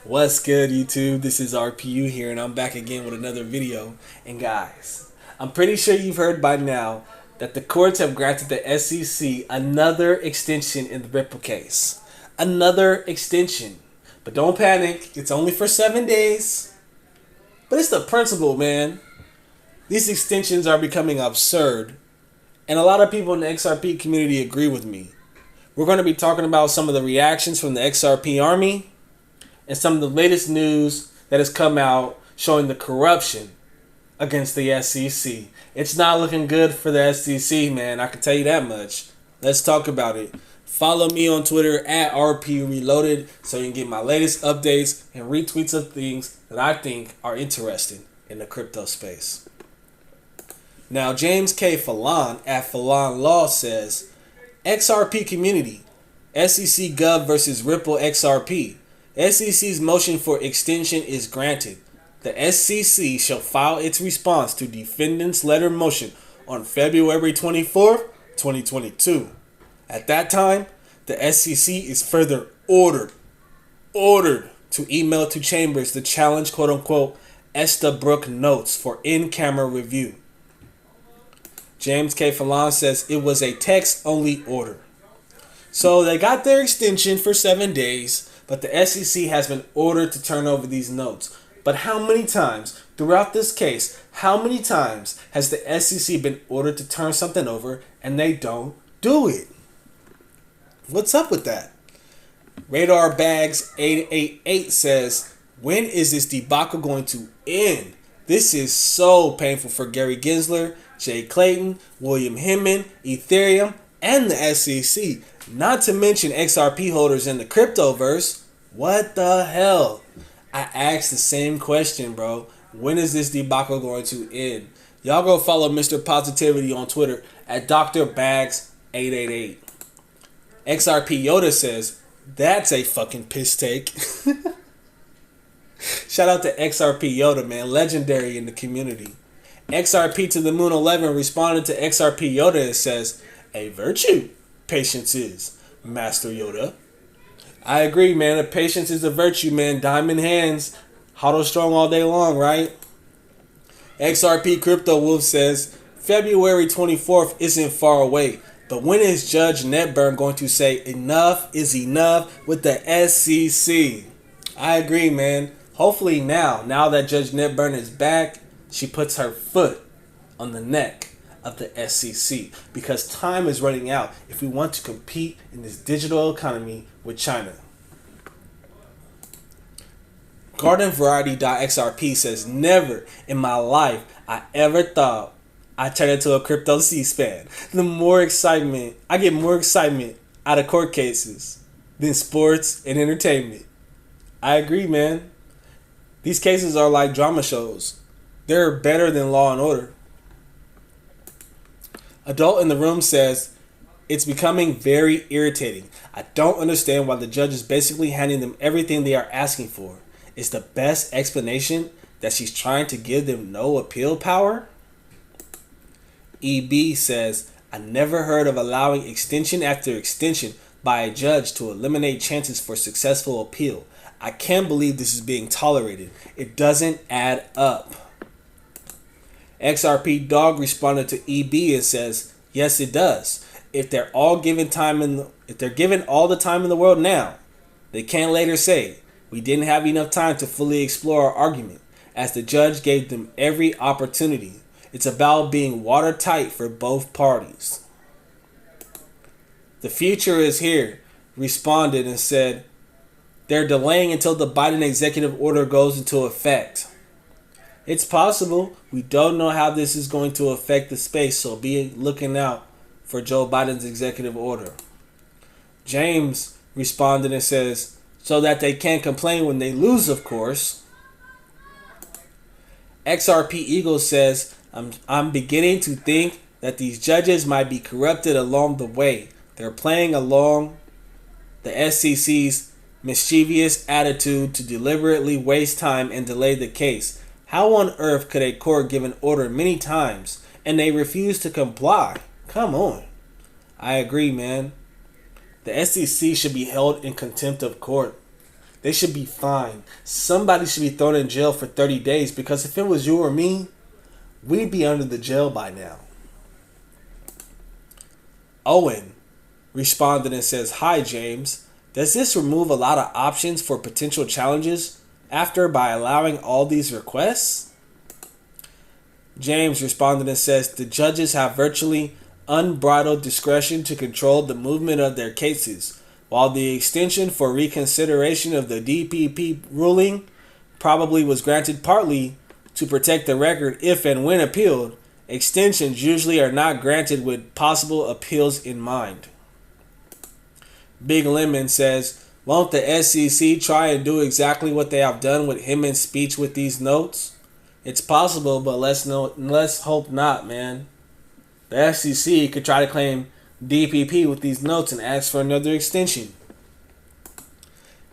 What's good, YouTube? This is RPU here, and I'm back again with another video. And guys, I'm pretty sure you've heard by now that the courts have granted the SEC another extension in the Ripple case. Another extension. But don't panic, it's only for 7 days. But it's the principle, man. These extensions are becoming absurd, and a lot of people in the XRP community agree with me. We're going to be talking about some of the reactions from the XRP army and some of the latest news that has come out showing the corruption against the SEC. It's not looking good for the SEC, man. I can tell you that much. Let's talk about it. Follow me on Twitter at RPUReloaded so you can get my latest updates and retweets of things that I think are interesting in the crypto space. Now, James K. Fallon at Fallon Law says, XRP community, SEC Gov versus Ripple XRP. SEC's motion for extension is granted. The SEC shall file its response to defendant's letter motion on February 24th, 2022. At that time, the SEC is further ordered to email to Chambers the challenge quote-unquote Estabrook notes for in-camera review. James K. Fallon says it was a text-only order. So they got their extension for 7 days, but the SEC has been ordered to turn over these notes. But how many times throughout this case, how many times has the SEC been ordered to turn something over and they don't do it? What's up with that? Radar Bags 888 says, when is this debacle going to end? This is so painful for Gary Gensler, Jay Clayton, William Hinman, Ethereum, and the SEC. Not to mention XRP holders in the cryptoverse. What the hell? I asked the same question, bro. When is this debacle going to end? Y'all go follow Mr. Positivity on Twitter at Dr. Bags 888. XRP Yoda says, that's a fucking piss take. Shout out to XRP Yoda, man. Legendary in the community. XRP to the Moon 11 responded to XRP Yoda and says, a virtue. Patience is, Master Yoda. I agree, man. The patience is a virtue, man. Diamond hands. Hodl strong all day long, right? XRP Crypto Wolf says, February 24th isn't far away. But when is Judge Netburn going to say enough is enough with the SEC? I agree, man. Hopefully now that Judge Netburn is back, she puts her foot on the neck of the SEC, because time is running out if we want to compete in this digital economy with China. GardenVariety.xrp says, never in my life I ever thought I'd turn into a crypto C-SPAN. I get more excitement out of court cases than sports and entertainment. I agree, man. These cases are like drama shows. They're better than Law and Order. Adult in the Room says, it's becoming very irritating. I don't understand why the judge is basically handing them everything they are asking for. Is the best explanation that she's trying to give them no appeal power? EB says, I never heard of allowing extension after extension by a judge to eliminate chances for successful appeal. I can't believe this is being tolerated. It doesn't add up. XRP Dog responded to EB and says, yes, it does. If they're given all the time in the world now, they can't later say, we didn't have enough time to fully explore our argument, as the judge gave them every opportunity. It's about being watertight for both parties. The future is here responded and said, they're delaying until the Biden executive order goes into effect. It's possible. We don't know how this is going to affect the space, so be looking out for Joe Biden's executive order. James responded and says, so that they can't complain when they lose, of course. XRP Eagle says, I'm beginning to think that these judges might be corrupted along the way. They're playing along the SEC's mischievous attitude to deliberately waste time and delay the case. How on earth could a court give an order many times and they refuse to comply? Come on. I agree, man. The SEC should be held in contempt of court. They should be fined. Somebody should be thrown in jail for 30 days because if it was you or me, we'd be under the jail by now. Owen responded and says, "Hi, James. Does this remove a lot of options for potential challenges after by allowing all these requests?" James responded and says, "The judges have virtually unbridled discretion to control the movement of their cases. While the extension for reconsideration of the DPP ruling probably was granted partly to protect the record if and when appealed, extensions usually are not granted with possible appeals in mind." Big Lemon says, "Won't the SEC try and do exactly what they have done with Hinman's speech with these notes? It's possible, but let's hope not, man. The SEC could try to claim DPP with these notes and ask for another extension."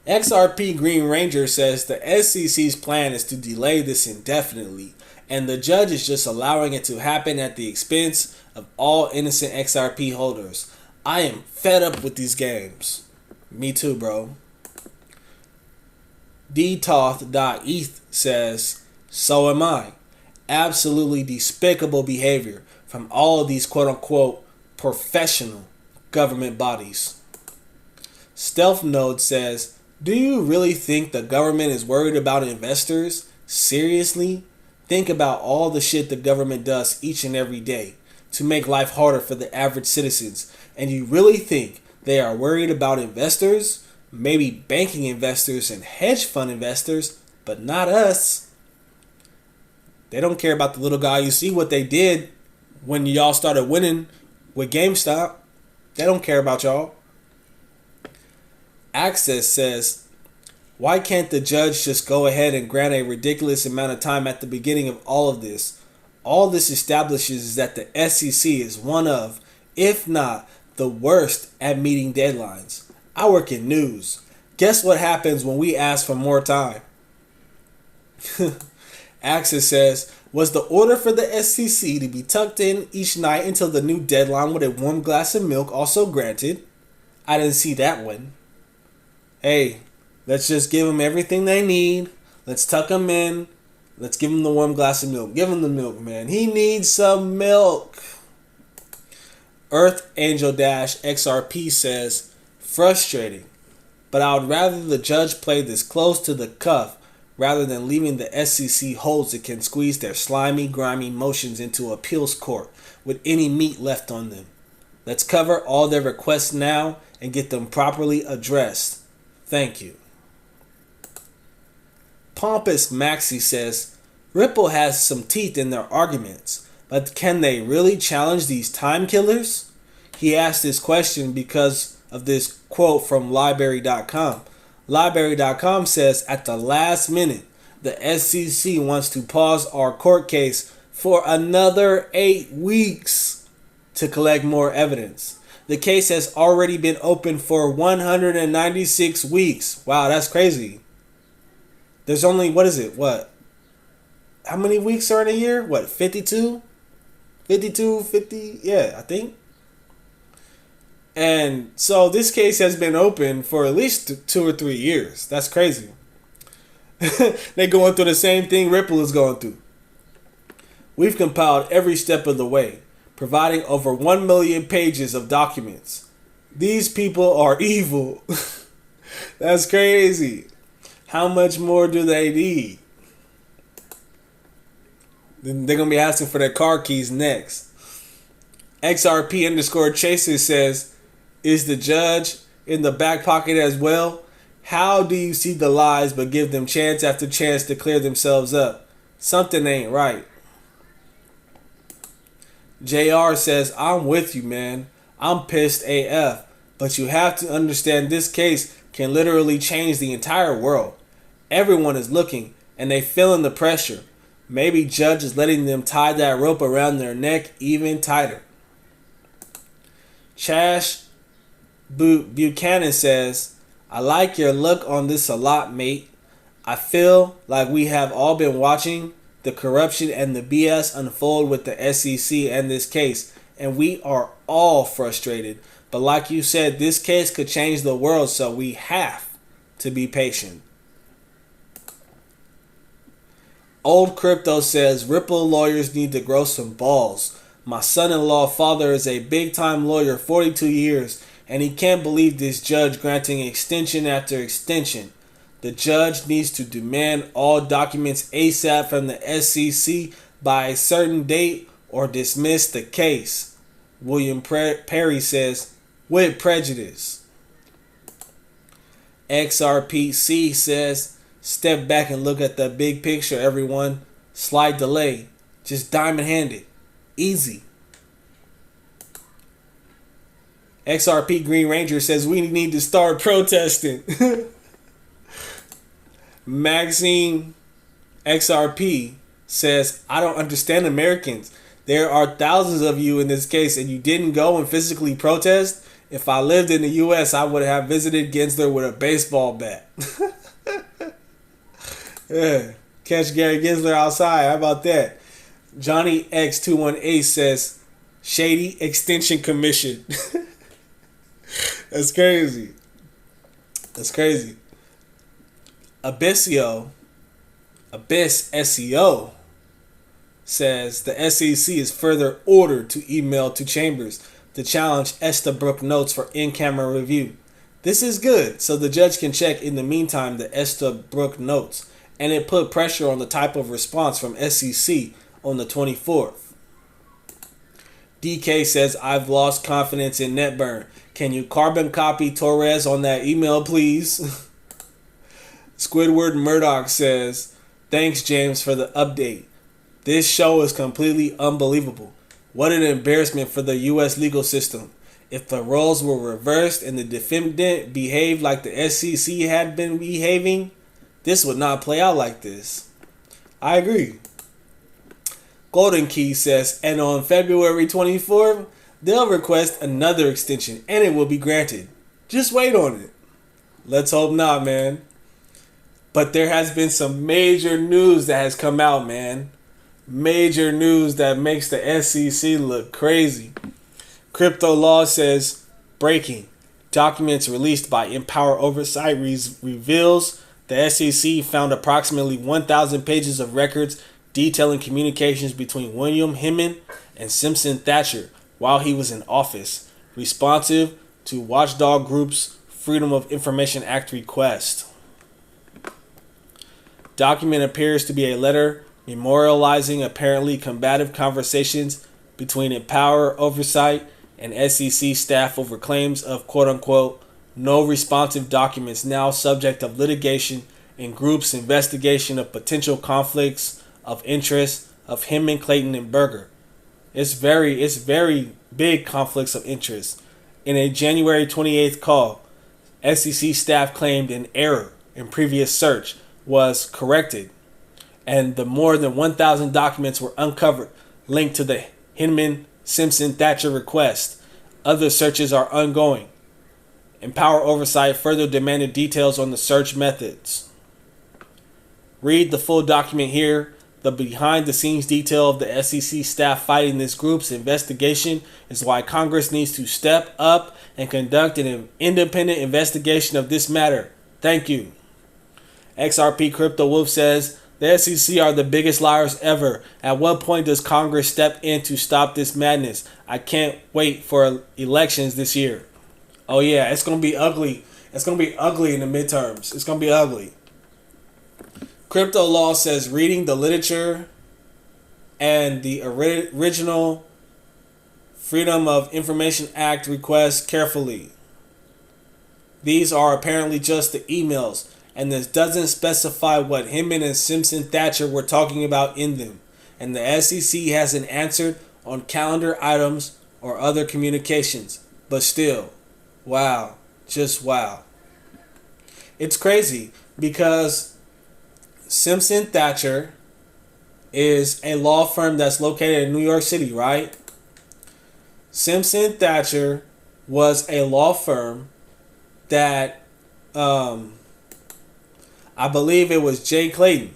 XRP Green Ranger says the SEC's plan is to delay this indefinitely, and the judge is just allowing it to happen at the expense of all innocent XRP holders. I am fed up with these games. Me too, bro. dtoth.eth says, "So am I. Absolutely despicable behavior from all of these quote-unquote professional government bodies." Stealth Node says, "Do you really think the government is worried about investors? Seriously? Think about all the shit the government does each and every day to make life harder for the average citizens. And you really think they are worried about investors? Maybe banking investors and hedge fund investors, but not us. They don't care about the little guy. You see what they did when y'all started winning with GameStop. They don't care about y'all." Access says, "Why can't the judge just go ahead and grant a ridiculous amount of time at the beginning of all of this? All this establishes that the SEC is one of, if not the worst at meeting deadlines. I work in news. Guess what happens when we ask for more time?" Access says, "Was the order for the SEC to be tucked in each night until the new deadline with a warm glass of milk also granted? I didn't see that one. Hey, let's just give them everything they need. Let's tuck them in. Let's give him the warm glass of milk. Give him the milk, man. He needs some milk." Earth Angel XRP says, "Frustrating, but I would rather the judge play this close to the cuff rather than leaving the SEC holes that can squeeze their slimy, grimy motions into appeals court with any meat left on them. Let's cover all their requests now and get them properly addressed. Thank you." Pompous Maxi says, "Ripple has some teeth in their arguments, but can they really challenge these time killers?" He asked this question because of this quote from Library.com. Library.com says, "At the last minute, the SEC wants to pause our court case for another 8 weeks to collect more evidence. The case has already been open for 196 weeks. Wow, that's crazy. There's only, how many weeks are in a year? 52? 52, 50? Yeah, I think. And so this case has been open for at least 2 or 3 years. That's crazy. They're going through the same thing Ripple is going through. "We've compiled every step of the way, providing over 1 million pages of documents. These people are evil." That's crazy. How much more do they need? Then they're going to be asking for their car keys next. XRP_Chaser says, "Is the judge in the back pocket as well? How do you see the lies but give them chance after chance to clear themselves up? Something ain't right." JR says, "I'm with you, man. I'm pissed AF. But you have to understand this case can literally change the entire world. Everyone is looking and they feeling the pressure. Maybe judge is letting them tie that rope around their neck even tighter." Chash Buchanan says, "I like your look on this a lot, mate. I feel like we have all been watching the corruption and the BS unfold with the SEC and this case, and we are all frustrated. But like you said, this case could change the world, so we have to be patient. Old Crypto says Ripple lawyers need to grow some balls. My son-in-law father is a big-time lawyer, 42 years, and he can't believe this judge granting extension after extension. The judge needs to demand all documents ASAP from the SEC by a certain date or dismiss the case. William Perry says, with prejudice. XRPC says, step back and look at the big picture, everyone. Slight delay. Just diamond handed. Easy. XRP Green Ranger says we need to start protesting. Maxine XRP says, I don't understand Americans. There are thousands of you in this case and you didn't go and physically protest. If I lived in the US, I would have visited Gensler with a baseball bat. Yeah. Catch Gary Gensler outside. How about that? Johnny X218 says, Shady Extension Commission. That's crazy. That's crazy. Abyss SEO says the SEC is further ordered to email to Chambers to challenge Estabrook notes for in-camera review. This is good, so the judge can check in the meantime the Estabrook notes, and it put pressure on the type of response from SEC on the 24th. DK says, I've lost confidence in NetBurn. Can you carbon copy Torres on that email, please? Squidward Murdoch says, thanks, James, for the update. This show is completely unbelievable. What an embarrassment for the U.S. legal system. If the roles were reversed and the defendant behaved like the SEC had been behaving, this would not play out like this. I agree. Golden Key says, and on February 24th, they'll request another extension and it will be granted. Just wait on it. Let's hope not, man. But there has been some major news that has come out, man. Major news that makes the SEC look crazy. Crypto Law says, breaking. Documents released by Empower Oversight reveals the SEC found approximately 1,000 pages of records detailing communications between William Hinman and Simpson Thatcher while he was in office, responsive to Watchdog Group's Freedom of Information Act request. Document appears to be a letter memorializing apparently combative conversations between Empower Oversight and SEC staff over claims of quote-unquote no responsive documents now subject of litigation in group's investigation of potential conflicts of interest of Hinman, Clayton, and Berger. It's very big conflicts of interest. In a January 28th call, SEC staff claimed an error in previous search was corrected, and the more than 1,000 documents were uncovered linked to the Hinman Simpson Thatcher request. Other searches are ongoing. Empower Oversight further demanded details on the search methods. Read the full document here. The behind-the-scenes detail of the SEC staff fighting this group's investigation is why Congress needs to step up and conduct an independent investigation of this matter. Thank you. XRP Crypto Wolf says, the SEC are the biggest liars ever. At what point does Congress step in to stop this madness? I can't wait for elections this year. Oh yeah, it's going to be ugly. It's going to be ugly in the midterms. It's going to be ugly. Crypto Law says reading the literature and the original Freedom of Information Act request carefully. These are apparently just the emails, and this doesn't specify what Hinman and Simpson Thatcher were talking about in them. And the SEC hasn't answered on calendar items or other communications. But still, wow, just wow. It's crazy because Simpson Thatcher is a law firm that's located in New York City, right? Simpson Thatcher was a law firm that I believe it was Jay Clayton.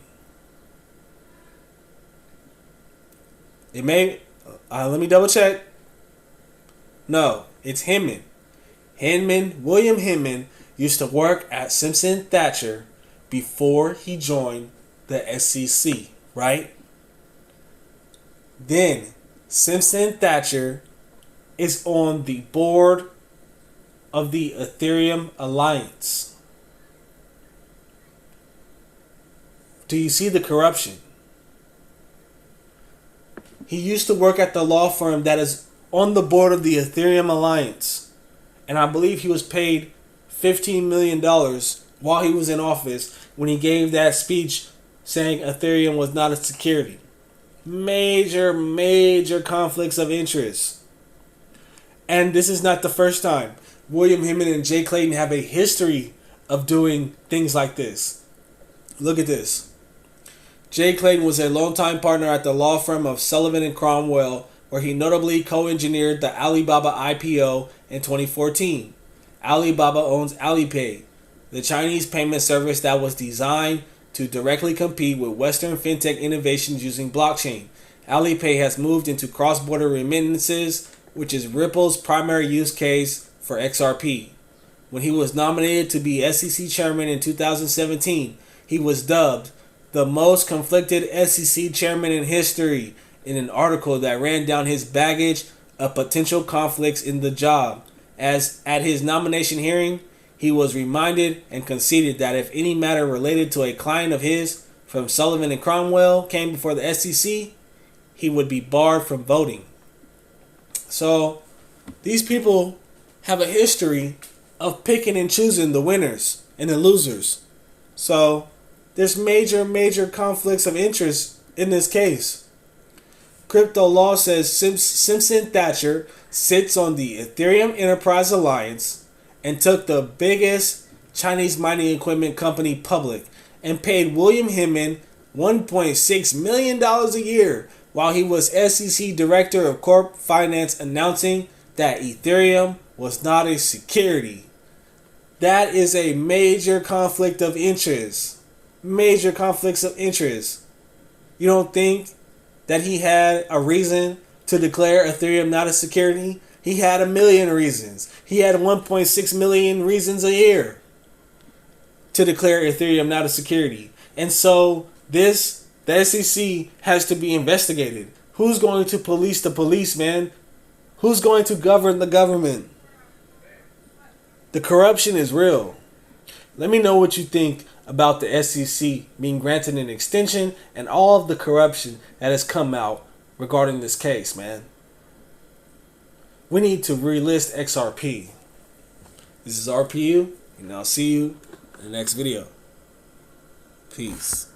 It may let me double check. No, it's Hinman. William Hinman used to work at Simpson Thacher before he joined the SEC, right? Then Simpson Thacher is on the board of the Ethereum Alliance. Do you see the corruption? He used to work at the law firm that is on the board of the Ethereum Alliance. And I believe he was paid $15 million while he was in office when he gave that speech saying Ethereum was not a security. Major conflicts of interest. And this is not the first time. William Hinman and Jay Clayton have a history of doing things like this. Look at this. Jay Clayton was a longtime partner at the law firm of Sullivan and Cromwell, where he notably co-engineered the Alibaba IPO in 2014. Alibaba owns Alipay, the Chinese payment service that was designed to directly compete with Western fintech innovations using blockchain. Alipay has moved into cross-border remittances, which is Ripple's primary use case for XRP. When he was nominated to be SEC chairman in 2017, he was dubbed the most conflicted SEC chairman in history in an article that ran down his baggage of potential conflicts in the job. As at his nomination hearing, he was reminded and conceded that if any matter related to a client of his from Sullivan and Cromwell came before the SEC, he would be barred from voting. So these people have a history of picking and choosing the winners and the losers. So there's major conflicts of interest in this case. Crypto law says Simpson Thacher sits on the Ethereum Enterprise Alliance and took the biggest Chinese mining equipment company public and paid William Hinman $1.6 million a year while he was SEC Director of Corp Finance, announcing that Ethereum was not a security. That is a major conflict of interest. Major conflicts of interest. You don't think that he had a reason to declare Ethereum not a security? He had a million reasons. He had 1.6 million reasons a year to declare Ethereum not a security. And so the SEC has to be investigated. Who's going to police the police, man? Who's going to govern the government? The corruption is real. Let me know what you think about the SEC being granted an extension and all of the corruption that has come out regarding this case, man. We need to relist XRP. This is RPU, and I'll see you in the next video. Peace.